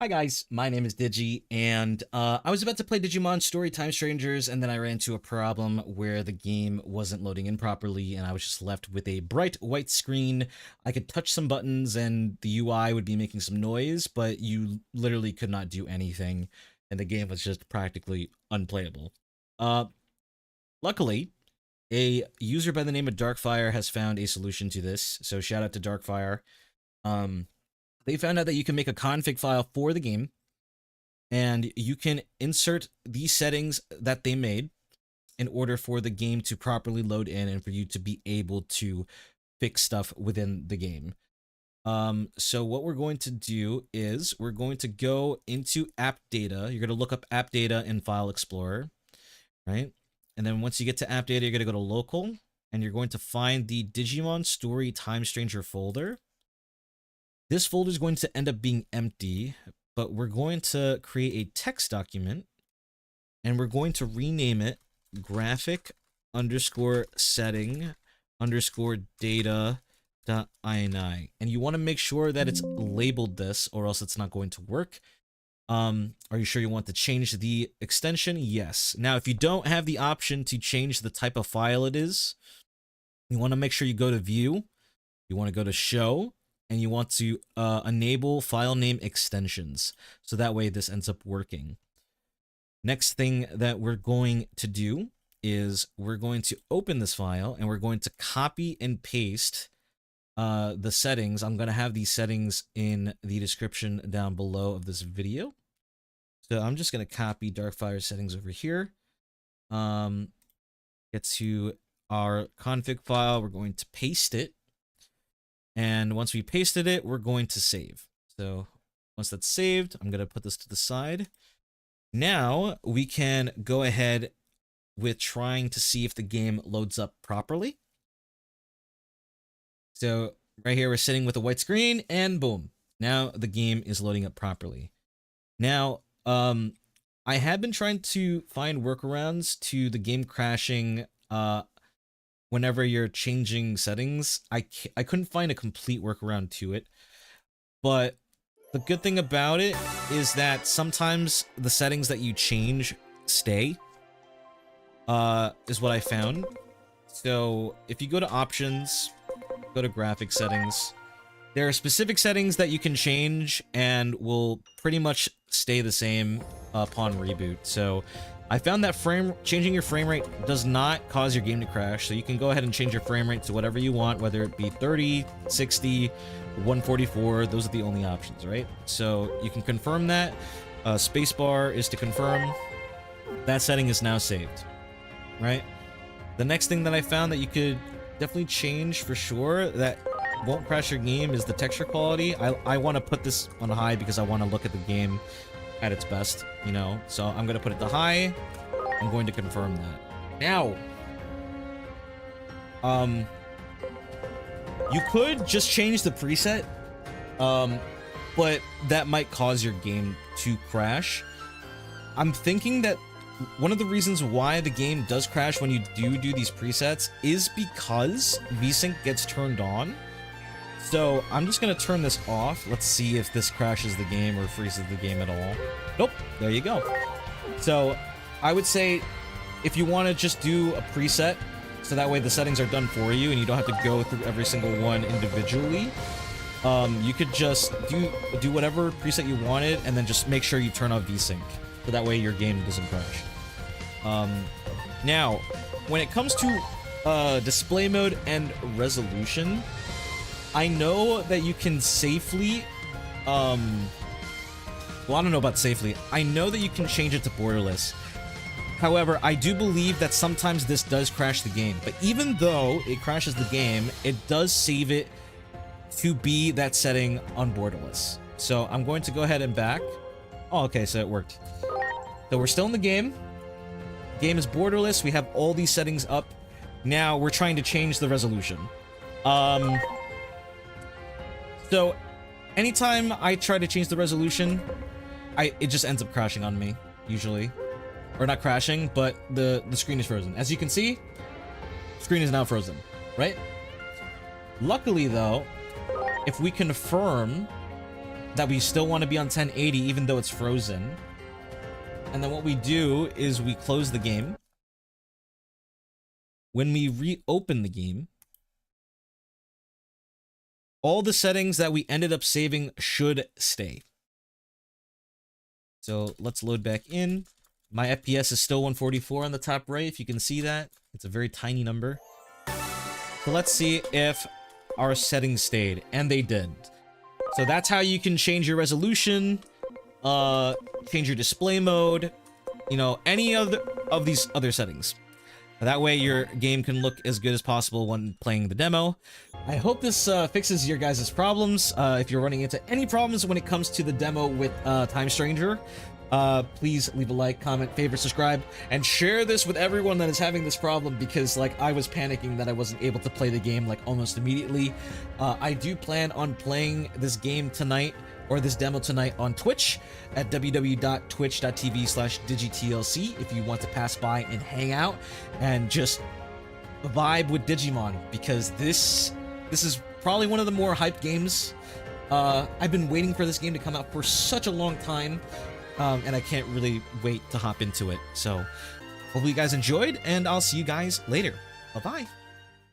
Hi guys, my name is Digi, and I was about to play Digimon Story Time Strangers, and then I ran into a problem where the game wasn't loading in properly, and I was just left with a bright white screen. I could touch some buttons, and the UI would be making some noise, but you literally could not do anything, and the game was just practically unplayable. Luckily, a user by the name of DarkFire has found a solution to this, so shout out to DarkFire. They found out that you can make a config file for the game, and you can insert these settings that they made in order for the game to properly load in and for you to be able to fix stuff within the game. So what we're going to do is we're going to go into app data. You're going to look up app data in File Explorer, right? And then once you get to app data, you're going to go to local, and you're going to find the Digimon Story Time Stranger folder. This folder is going to end up being empty, but we're going to create a text document, and we're going to rename it graphic_setting_data.ini. And you want to make sure that it's labeled this, or else it's not going to work. Are you sure you want to change the extension? Yes. Now, if you don't have the option to change the type of file it is, you want to make sure you go to View, you want to go to Show, and you want to enable file name extensions, so that way this ends up working. Next thing that we're going to do is we're going to open this file, and we're going to copy and paste the settings. I'm going to have these settings in the description down below of this video. So I'm just going to copy DarkFire settings over here. Get to our config file. We're going to paste it. And once we pasted it, we're going to save. So once that's saved, I'm going to put this to the side. Now we can go ahead with trying to see if the game loads up properly. So right here, we're sitting with a white screen, and boom, now the game is loading up properly. Now, I have been trying to find workarounds to the game crashing whenever you're changing settings. I couldn't find a complete workaround to it, but the good thing about it is that sometimes the settings that you change stay, is what I found. So if you go to options, go to graphic settings, there are specific settings that you can change and will pretty much stay the same upon reboot. So I found that changing your frame rate does not cause your game to crash, so you can go ahead and change your frame rate to whatever you want, whether it be 30, 60, 144, those are the only options, right? So you can confirm that. Spacebar is to confirm. That setting is now saved, right? The next thing that I found that you could definitely change for sure that won't crash your game is the texture quality. I want to put this on high because I want to look at the game at its best, you know, so I'm going to put it to high. I'm going to confirm that. Now, you could just change the preset, but that might cause your game to crash. I'm thinking that one of the reasons why the game does crash when you do these presets is because vsync gets turned on. So I'm just going to turn this off. Let's see if this crashes the game or freezes the game at all. Nope, there you go. So I would say if you want to just do a preset, so that way the settings are done for you and you don't have to go through every single one individually, you could just do whatever preset you wanted and then just make sure you turn off vsync, so that way your game doesn't crash. Now, when it comes to display mode and resolution, I know that you can safely, well, I don't know about safely. I know that you can change it to borderless. However, I do believe that sometimes this does crash the game. But even though it crashes the game, it does save it to be that setting on borderless. So I'm going to go ahead and back. Oh, okay, so it worked. So we're still in the game. Game is borderless. We have all these settings up. Now we're trying to change the resolution. So anytime I try to change the resolution, it just ends up crashing on me, usually. Or not crashing, but the screen is frozen. As you can see, screen is now frozen, right? Luckily though, if we confirm that we still want to be on 1080 even though it's frozen. And then what we do is we close the game. When we reopen the game, all the settings that we ended up saving should stay. So let's load back in. My FPS is still 144 on the top right, if you can see that. It's a very tiny number. So let's see if our settings stayed, and they did. So that's how you can change your resolution, change your display mode, you know, any other of these other settings. That way your game can look as good as possible when playing the demo. I hope this fixes your guys' problems. If you're running into any problems when it comes to the demo with Time Stranger, please leave a like, comment, favorite, subscribe, and share this with everyone that is having this problem, because like I was panicking that I wasn't able to play the game like almost immediately. I do plan on playing this game tonight, or this demo tonight, on Twitch at www.twitch.tv/digitlc if you want to pass by and hang out and just vibe with Digimon, because this is probably one of the more hyped games. I've been waiting for this game to come out for such a long time, and I can't really wait to hop into it. So hopefully you guys enjoyed, and I'll see you guys later. Bye-bye.